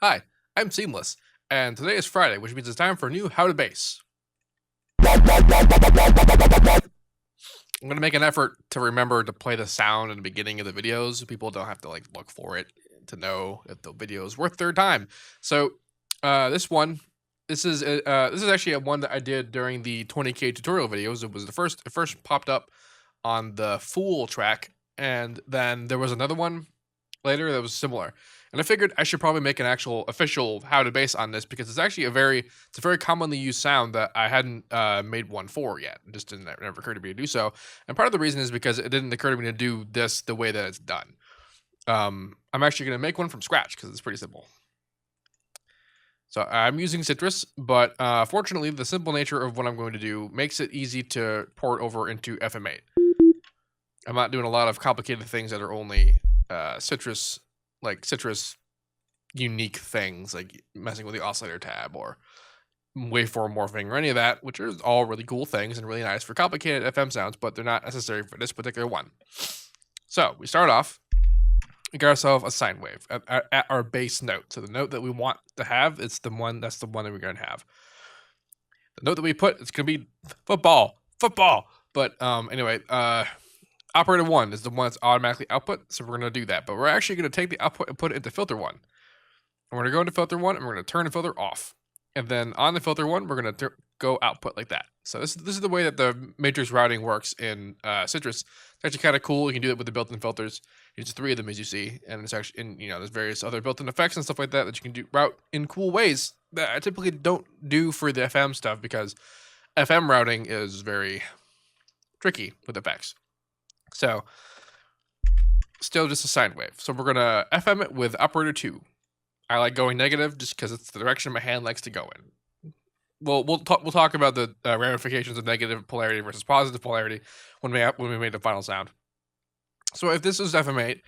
Hi, I'm Seamless, and today is Friday, which means it's time for a new How to Base. I'm going to make an effort to remember to play the sound in the beginning of the videos so people don't have to look for it to know if the video is worth their time. So this one, this is actually a one that I did during the 20K tutorial videos. It was it first popped up on the Fool track, and then there was another one later that was similar. And I figured I should probably make an actual official how to base on this because it's actually it's a very commonly used sound that I hadn't made one for yet. It just didn't never occur to me to do so. And part of the reason is because it didn't occur to me to do this the way that it's done. I'm actually going to make one from scratch because it's pretty simple. So I'm using Citrus, but fortunately, the simple nature of what I'm going to do makes it easy to port over into FM8. I'm not doing a lot of complicated things that are only Citrus unique things, like messing with the oscillator tab or waveform morphing or any of that, which are all really cool things and really nice for complicated FM sounds, but they're not necessary for this particular one. So we start off, we get ourselves a sine wave at our base note. So the note that we want to have, that's the one that we're going to have. The note that we put, it's going to be football. But anyway, operator 1 is the one that's automatically output, so we're going to do that. But we're actually going to take the output and put it into filter 1. And we're going to go into filter 1, and we're going to turn the filter off. And then on the filter 1, we're going to go output like that. So this is the way that the matrix routing works in Citrus. It's actually kind of cool. You can do it with the built-in filters. There's 3 of them, as you see. And it's actually, there's various other built-in effects and stuff like that you can route in cool ways that I typically don't do for the FM stuff because FM routing is very tricky with effects. So, still just a sine wave. So we're gonna FM it with operator 2. I like going negative just because it's the direction my hand likes to go in. We'll talk about the ramifications of negative polarity versus positive polarity when we made the final sound. So if this is FM8,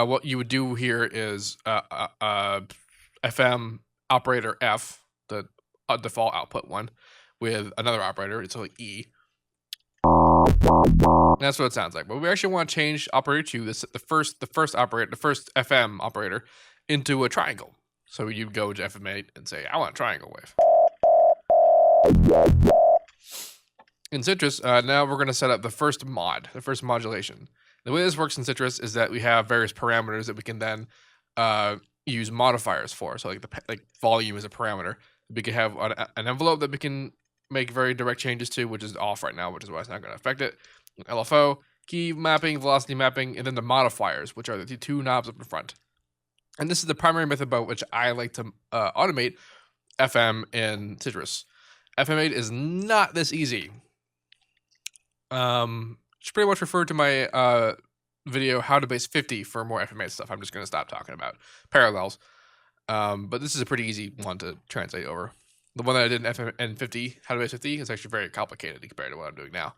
what you would do here is FM operator F, the default output one, with another operator. It's like E. That's what it sounds like. But we actually want to change operator 2, the first FM operator, into a triangle. So you go to FM8 and say, I want a triangle wave. In Citrus, now we're going to set up the first modulation. The way this works in Citrus is that we have various parameters that we can then use modifiers for. So like volume is a parameter. We can have an envelope that we can make very direct changes to, which is off right now, which is why it's not going to affect it. LFO, key mapping, velocity mapping, and then the modifiers, which are the 2 knobs up in front. And this is the primary method by which I like to automate FM in Citrus. FM8 is not this easy. Just pretty much refer to my video How to Base 50 for more FM8 stuff. I'm just going to stop talking about parallels. But this is a pretty easy one to translate over. The one that I did in FM50, How to Base 50, is actually very complicated compared to what I'm doing now.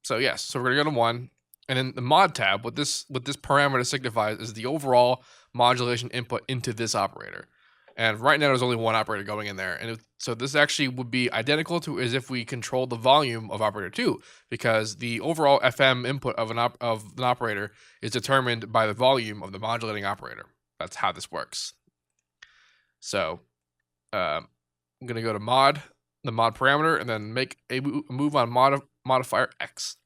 So yes, so we're gonna go to 1, and then the mod tab. What this parameter signifies is the overall modulation input into this operator. And right now there's only one operator going in there, and so this actually would be identical to as if we controlled the volume of operator 2, because the overall FM input of an operator is determined by the volume of the modulating operator. That's how this works. So I'm gonna go to the mod parameter, and then make a move on modifier X.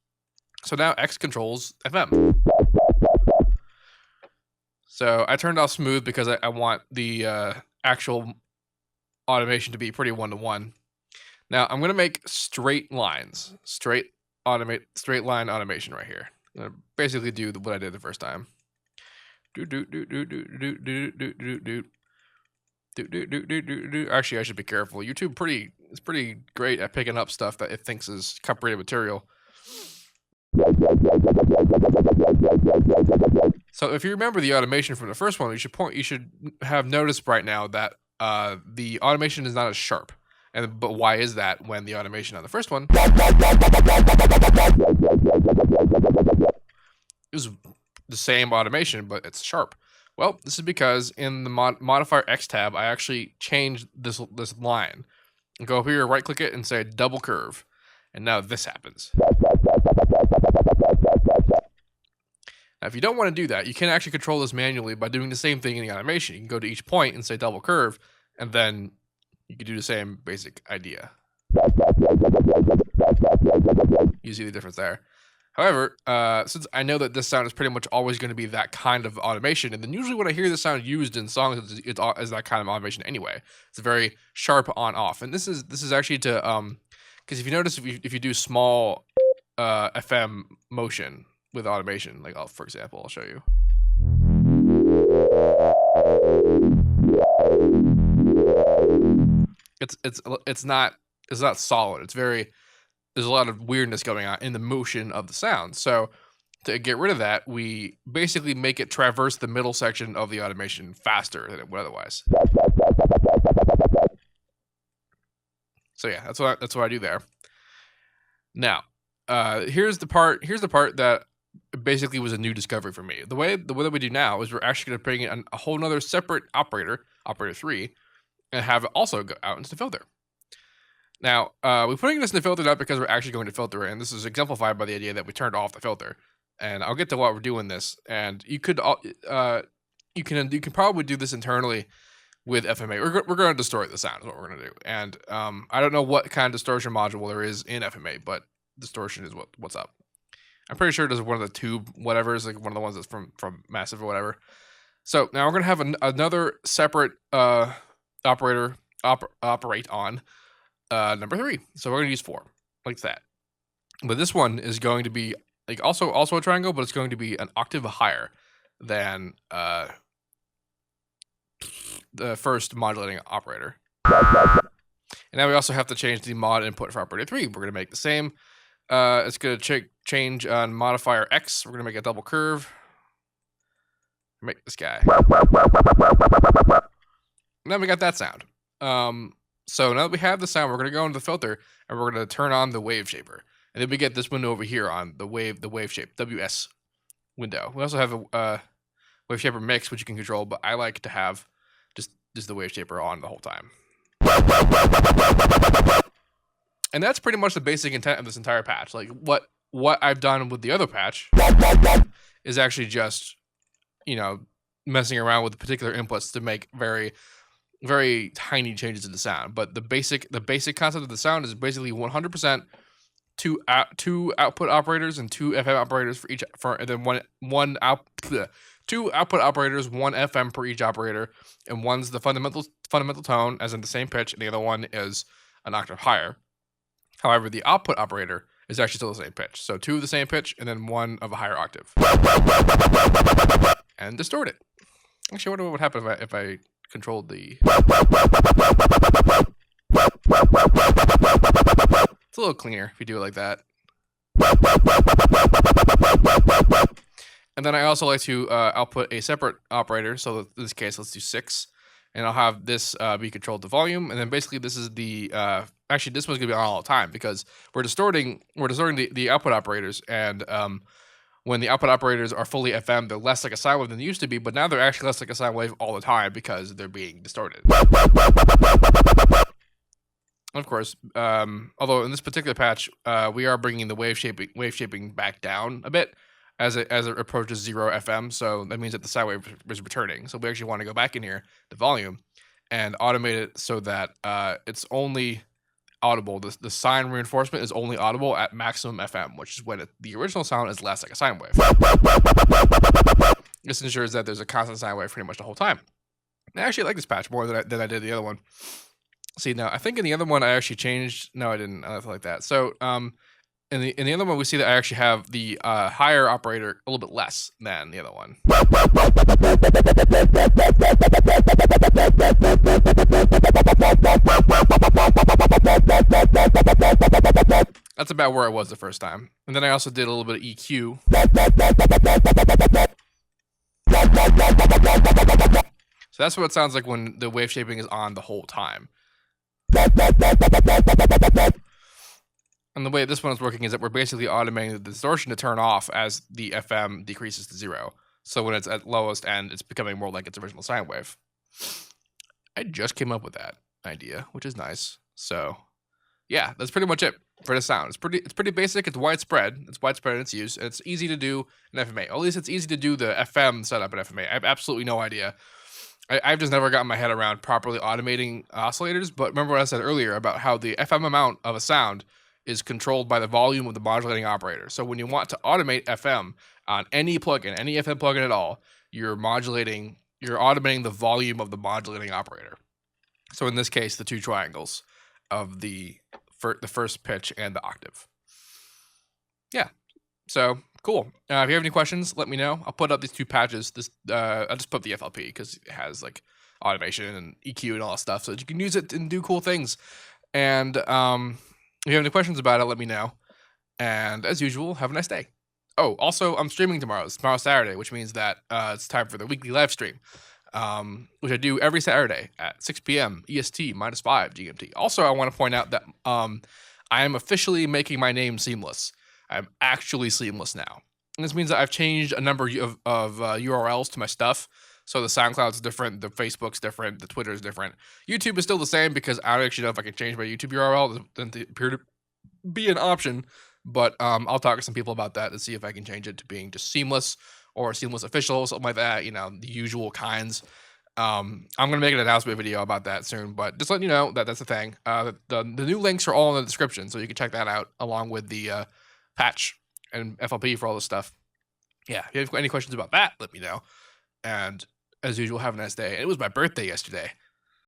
So now X controls FM. So I turned off smooth because I want the actual automation to be pretty one-to-one. Now I'm going to make straight line automation right here. I'm going to basically do what I did the first time. Actually, I should be careful. YouTube is pretty great at picking up stuff that it thinks is copyrighted material. So if you remember the automation from the first one, you should have noticed right now that the automation is not as sharp. But why is that when the automation on the first one is the same automation, but it's sharp? Well, this is because in the modifier X tab, I actually changed this line. Go up here, right click it, and say double curve. And now this happens. Now, if you don't want to do that, you can actually control this manually by doing the same thing in the animation. You can go to each point and say double curve, and then you can do the same basic idea. You see the difference there. However, since I know that this sound is pretty much always going to be that kind of automation, and then usually when I hear this sound used in songs, it's that kind of automation anyway. It's very sharp on-off, and this is actually to because if you notice, if you do small FM motion with automation, like for example, I'll show you. It's not solid. It's very, there's a lot of weirdness going on in the motion of the sound. So to get rid of that, we basically make it traverse the middle section of the automation faster than it would otherwise. So yeah, that's what I do there. Now, here's the part that basically was a new discovery for me. The way that we do now is we're actually going to bring in a whole nother separate operator 3, and have it also go out into the filter. Now, we're putting this in the filter not because we're actually going to filter it, and this is exemplified by the idea that we turned off the filter. And I'll get to why we're doing this. And you could, you can probably do this internally with FMA. We're going to distort the sound is what we're going to do. And I don't know what kind of distortion module there is in FMA, but distortion is what's up. I'm pretty sure there's one of the tube whatever's, like one of the ones that's from Massive or whatever. So now we're going to have another separate operator operate on number 3. So we're going to use 4 like that. But this one is going to be like also a triangle, but it's going to be an octave higher than the first modulating operator. And now we also have to change the mod input for operator 3. We're going to make the same. It's going to change on modifier X. We're going to make a double curve. Make this guy. And then we got that sound. So now that we have the sound, we're going to go into the filter and we're going to turn on the wave shaper. And then we get this window over here on the wave shape, WS window. We also have a wave shaper mix, which you can control, but I like to have just the wave shaper on the whole time. And that's pretty much the basic intent of this entire patch. Like what I've done with the other patch is actually just, messing around with particular inputs to make very, very tiny changes in the sound. But the basic concept of the sound is basically 100% two output operators and 2 FM operators for each, and then two output operators, 1 FM per each operator, and one's the fundamental tone, as in the same pitch, and the other one is an octave higher. However, the output operator is actually still the same pitch. So 2 of the same pitch, and then 1 of a higher octave. And distort it. Actually, I wonder what would happen if I controlled the... It's a little cleaner if you do it like that. And then I also like to output a separate operator. So in this case, let's do 6. And I'll have this be controlled to volume. And then basically this is the... actually, this one's going to be on all the time because we're distorting the output operators. And when the output operators are fully FM, they're less like a sine wave than they used to be. But now they're actually less like a sine wave all the time because they're being distorted. Of course, although in this particular patch, we are bringing the wave shaping back down a bit as it approaches 0 FM. So that means that the sine wave is returning. So we actually want to go back in here, the volume, and automate it so that it's only audible. The sine reinforcement is only audible at maximum FM, which is when the original sound is less like a sine wave. This ensures that there's a constant sine wave pretty much the whole time. I actually like this patch more than I did the other one. See, now I think in the other one I actually changed. No, I didn't. Nothing like that. So, in the other one we see that I actually have the higher operator a little bit less than the other one. That's about where I was the first time. And then I also did a little bit of EQ. So that's what it sounds like when the wave shaping is on the whole time. And the way this one is working is that we're basically automating the distortion to turn off as the FM decreases to 0. So when it's at lowest end, it's becoming more like its original sine wave. I just came up with that idea, which is nice. So yeah, that's pretty much it. for the sound. It's pretty basic. It's widespread. It's widespread in its use. And it's easy to do in FMA. At least it's easy to do the FM setup in FMA. I have absolutely no idea. I've just never gotten my head around properly automating oscillators. But remember what I said earlier about how the FM amount of a sound is controlled by the volume of the modulating operator. So when you want to automate FM on any plugin, any FM plugin at all, you're automating the volume of the modulating operator. So in this case, the two triangles of the first pitch and the octave. Yeah. So cool. If you have any questions, let me know. I'll put up these two patches. I'll just put the FLP because it has like automation and EQ and all that stuff, so that you can use it and do cool things. And if you have any questions about it, let me know. And as usual, have a nice day. Oh, also, I'm streaming tomorrow. It's tomorrow Saturday, which means that it's time for the weekly live stream, which I do every Saturday at 6 p.m. EST -5 GMT. Also, I want to point out that I am officially making my name seamless. I'm actually seamless now. And this means that I've changed a number of URLs to my stuff. So the SoundCloud's different, the Facebook's different, the Twitter's different. YouTube is still the same because I don't actually know if I can change my YouTube URL. It doesn't appear to be an option. But I'll talk to some people about that to see if I can change it to being just seamless or seamless official, something like that, the usual kinds. I'm going to make an announcement video about that soon, but just letting you know that that's the thing. The new links are all in the description, so you can check that out along with the patch and FLP for all this stuff. Yeah, if you have any questions about that, let me know. And as usual, have a nice day. It was my birthday yesterday.